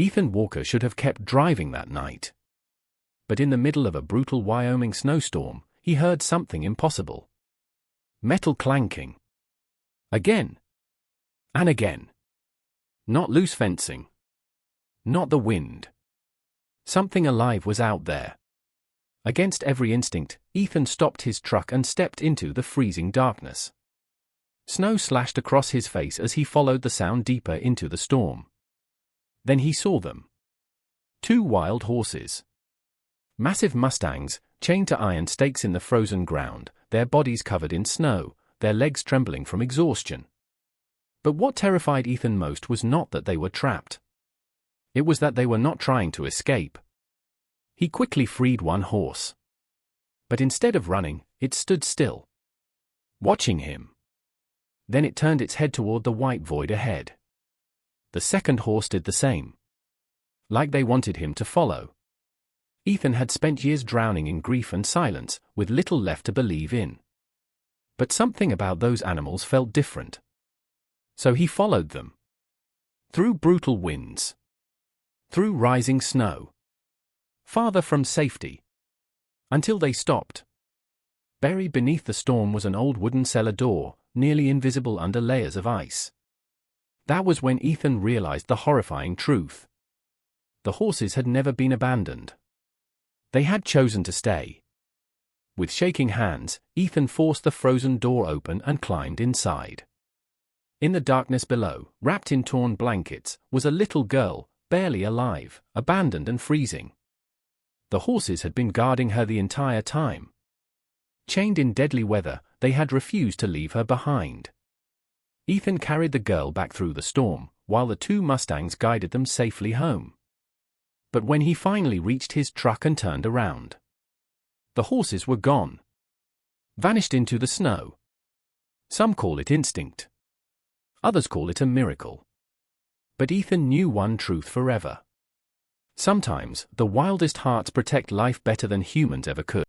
Ethan Walker should have kept driving that night. But in the middle of a brutal Wyoming snowstorm, he heard something impossible. Metal clanking. Again. And again. Not loose fencing. Not the wind. Something alive was out there. Against every instinct, Ethan stopped his truck and stepped into the freezing darkness. Snow slashed across his face as he followed the sound deeper into the storm. Then he saw them. 2 wild horses. Massive mustangs, chained to iron stakes in the frozen ground, their bodies covered in snow, their legs trembling from exhaustion. But what terrified Ethan most was not that they were trapped. It was that they were not trying to escape. He quickly freed one horse. But instead of running, it stood still, watching him. Then it turned its head toward the white void ahead. The second horse did the same. Like they wanted him to follow. Ethan had spent years drowning in grief and silence, with little left to believe in. But something about those animals felt different. So he followed them. Through brutal winds. Through rising snow. Farther from safety. Until they stopped. Buried beneath the storm was an old wooden cellar door, nearly invisible under layers of ice. That was when Ethan realized the horrifying truth. The horses had never been abandoned. They had chosen to stay. With shaking hands, Ethan forced the frozen door open and climbed inside. In the darkness below, wrapped in torn blankets, was a little girl, barely alive, abandoned and freezing. The horses had been guarding her the entire time. Chained in deadly weather, they had refused to leave her behind. Ethan carried the girl back through the storm, while the 2 mustangs guided them safely home. But when he finally reached his truck and turned around, the horses were gone. Vanished into the snow. Some call it instinct. Others call it a miracle. But Ethan knew one truth forever. Sometimes, the wildest hearts protect life better than humans ever could.